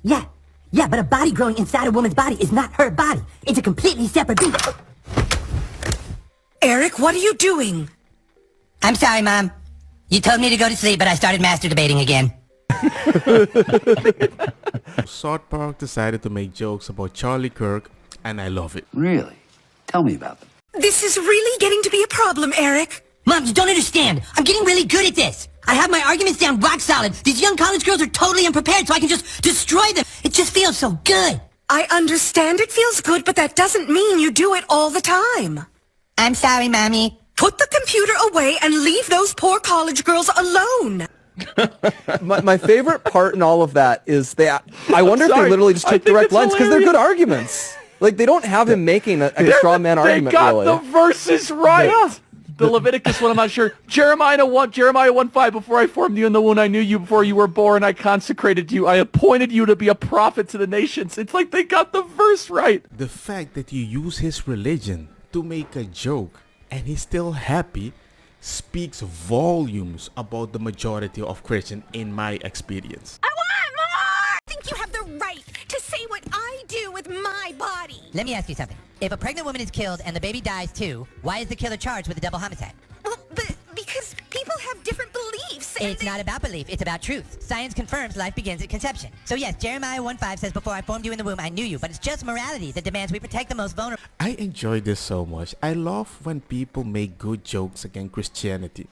Yeah, but a body growing inside a woman's body is not her body. It's a completely separate being. Eric, what are you doing? I'm sorry, Mom. You told me to go to sleep, but I started master debating again. South Park decided to make jokes about Charlie Kirk, and I love it. Really? Tell me about them. This is really getting to be a problem, Eric. Mom, you don't understand. I'm getting really good at this. I have my arguments down rock solid. These young college girls are totally unprepared, so I can just destroy them. It just feels so good. I understand it feels good, but that doesn't mean you do it all the time. I'm sorry, Mommy. Put the computer away and leave those poor college girls alone. My favorite part in all of that is I wonder if they literally just took direct lines because they're good arguments. Like, they don't have him making a straw man argument, really. They got the verses right. Yeah. The Leviticus one, I'm not sure. Jeremiah 1:5. Before I formed you in the womb, I knew you. Before you were born, I consecrated you. I appointed you to be a prophet to the nations. It's like they got the verse right. The fact that you use his religion to make a joke and he's still happy speaks volumes about the majority of Christians in my experience. I want more! I think you have the right to say what I do with my body. Let me ask you something. If a pregnant woman is killed and the baby dies too, why is the killer charged with a double homicide? Well, because people have different beliefs. It's not about belief, it's about truth. Science confirms life begins at conception. So yes, Jeremiah 1:5 says, before I formed you in the womb, I knew you. But it's just morality that demands we protect the most vulnerable. I enjoy this so much. I love when people make good jokes against Christianity,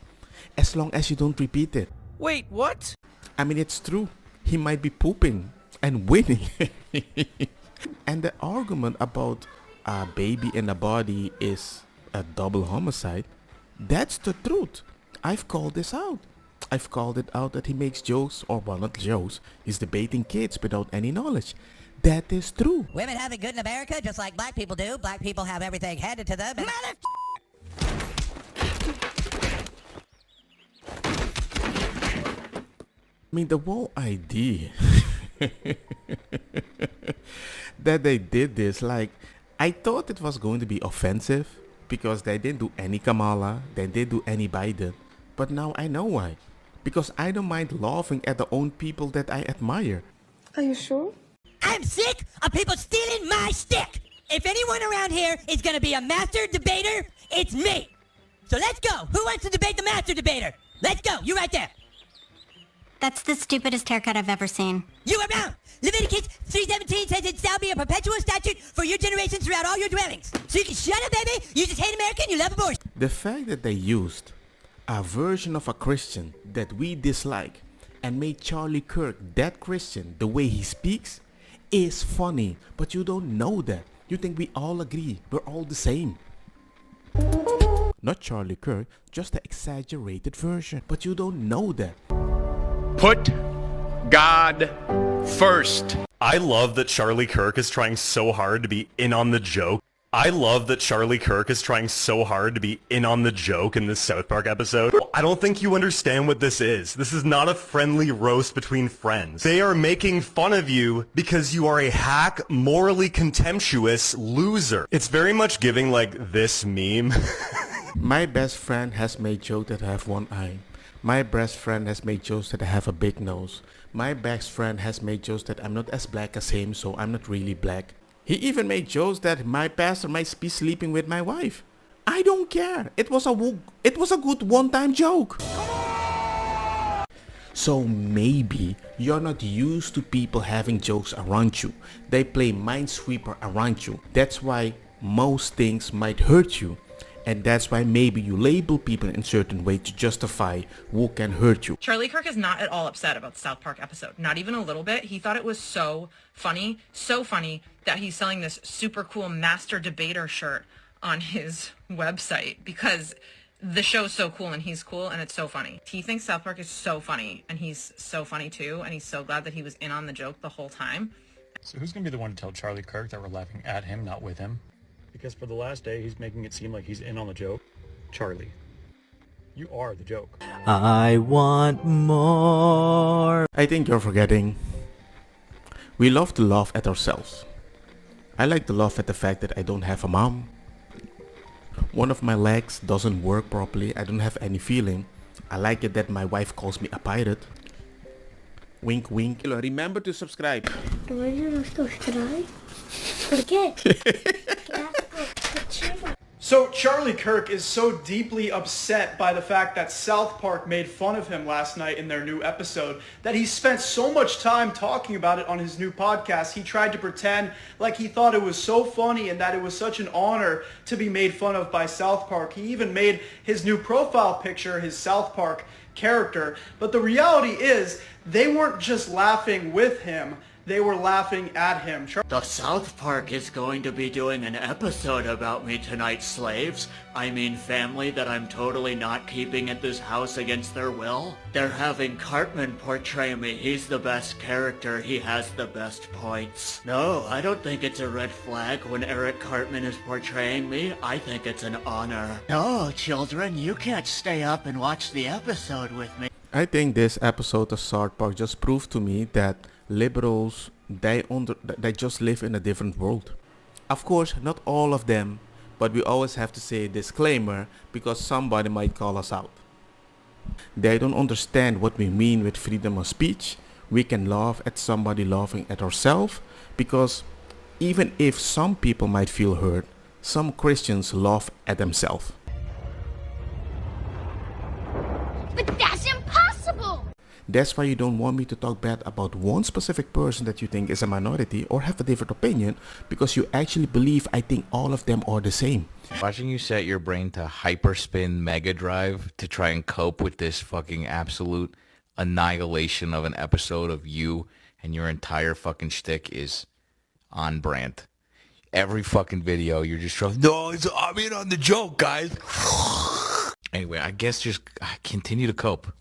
as long as you don't repeat it. Wait, what? I mean, it's true. He might be pooping and winning. And the argument about a baby in a body is a double homicide, that's the truth. I've called this out. I've called it out that he makes jokes, or well, not jokes, he's debating kids without any knowledge. That is true. Women have it good in America just like black people do. Black people have everything handed to them. I mean, the whole idea that they did this, like, I thought it was going to be offensive because they didn't do any Kamala, they didn't do any Biden. But now I know why. Because I don't mind laughing at the own people that I admire. Are you sure? I'm sick of people stealing my stick. If anyone around here is going to be a master debater, it's me. So let's go. Who wants to debate the master debater? Let's go. You right there. That's the stupidest haircut I've ever seen. You are wrong. Leviticus 3:17 says it shall be a perpetual statute for your generations throughout all your dwellings. So you can shut up, baby. You just hate America and you love abortion. The fact that they used a version of a Christian that we dislike and made Charlie Kirk that Christian the way he speaks is funny. But you don't know that. You think we all agree. We're all the same. Not Charlie Kirk, just the exaggerated version. But you don't know that. Put God first. I love that Charlie Kirk is trying so hard to be in on the joke. I love that Charlie Kirk is trying so hard to be in on the joke in this South Park episode. I don't think you understand what this is. This is not a friendly roast between friends. They are making fun of you because you are a hack, morally contemptuous loser. It's very much giving like this meme. My best friend has made jokes that have one eye. My best friend has made jokes that I have a big nose. My best friend has made jokes that I'm not as black as him, so I'm not really black. He even made jokes that my pastor might be sleeping with my wife. I don't care. It was a good one-time joke. So maybe you're not used to people having jokes around you. They play Minesweeper around you. That's why most things might hurt you. And that's why maybe you label people in a certain way to justify who can hurt you. Charlie Kirk is not at all upset about the South Park episode. Not even a little bit. He thought it was so funny that he's selling this super cool master debater shirt on his website because the show's so cool and he's cool and it's so funny. He thinks South Park is so funny and he's so funny too, and he's so glad that he was in on the joke the whole time. So who's going to be the one to tell Charlie Kirk that we're laughing at him, not with him? Because for the last day, he's making it seem like he's in on the joke. Charlie, you are the joke. I want more. I think you're forgetting. We love to laugh at ourselves. I like to laugh at the fact that I don't have a mom. One of my legs doesn't work properly. I don't have any feeling. I like it that my wife calls me a pirate. Wink, wink. Remember to subscribe. So Charlie Kirk is so deeply upset by the fact that South Park made fun of him last night in their new episode that he spent so much time talking about it on his new podcast. He tried to pretend like he thought it was so funny and that it was such an honor to be made fun of by South Park. He even made his new profile picture his South Park character. But the reality is they weren't just laughing with him. They were laughing at him. The South Park is going to be doing an episode about me tonight, slaves. I mean family that I'm totally not keeping at this house against their will. They're having Cartman portray me. He's the best character. He has the best points. No, I don't think it's a red flag when Eric Cartman is portraying me. I think it's an honor. No, children, you can't stay up and watch the episode with me. I think this episode of South Park just proved to me that liberals, they just live in a different world. Of course, not all of them, but we always have to say a disclaimer because somebody might call us out. They don't understand what we mean with freedom of speech. We can laugh at somebody laughing at ourselves because even if some people might feel hurt, some Christians laugh at themselves. But that's impossible! That's why you don't want me to talk bad about one specific person that you think is a minority or have a different opinion because you actually believe I think all of them are the same. Watching you set your brain to hyperspin mega drive to try and cope with this fucking absolute annihilation of an episode of you and your entire fucking shtick is on brand. Every fucking video you're just trying, no, I'm in on the joke, guys. Anyway, I guess just continue to cope.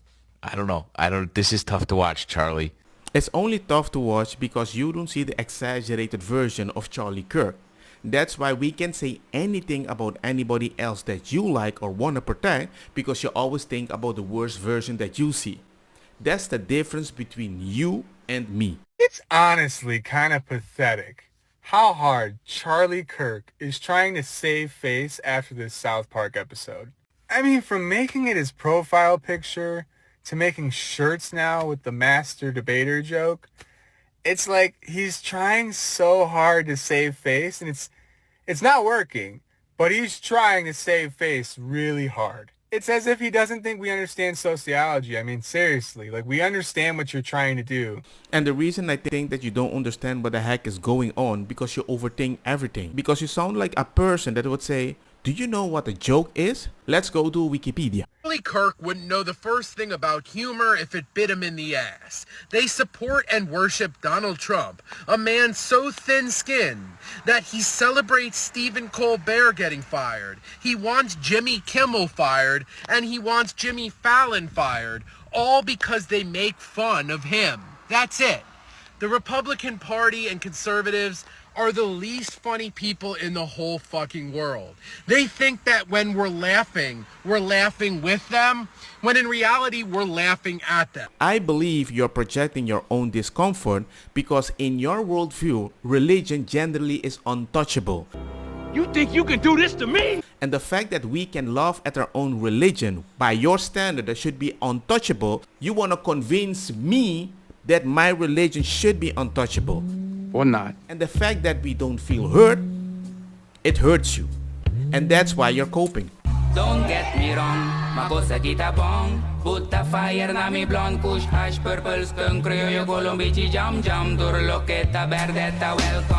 I don't know. This is tough to watch, Charlie. It's only tough to watch because you don't see the exaggerated version of Charlie Kirk. That's why we can say anything about anybody else that you like or want to protect because you always think about the worst version that you see. That's the difference between you and me. It's honestly kind of pathetic how hard Charlie Kirk is trying to save face after this South Park episode. I mean, from making it his profile picture to making shirts now with the master debater joke, it's like he's trying so hard to save face, and it's not working, but he's trying to save face really hard. It's as if he doesn't think we understand sociology. I mean, seriously, like, we understand what you're trying to do. And the reason I think that you don't understand what the heck is going on because you overthink everything. Because you sound like a person that would say, do you know what a joke is? Let's go to Wikipedia. Charlie Kirk wouldn't know the first thing about humor if it bit him in the ass. They support and worship Donald Trump, a man so thin-skinned that he celebrates Stephen Colbert getting fired. He wants Jimmy Kimmel fired, and he wants Jimmy Fallon fired, all because they make fun of him. That's it. The Republican Party and conservatives are the least funny people in the whole fucking world. They think that when we're laughing with them, when in reality, we're laughing at them. I believe you're projecting your own discomfort because in your worldview, religion generally is untouchable. You think you can do this to me? And the fact that we can laugh at our own religion, by your standard, that should be untouchable, you want to convince me that my religion should be untouchable. Or not. And the fact that we don't feel hurt, it hurts you. And that's why you're coping. Don't get me wrong, makosa kita bong. Put the fire na mi blonde, kush hash, purple skunk, criollo, colombici, jam, jam, durloqueta, verdeta, welcome.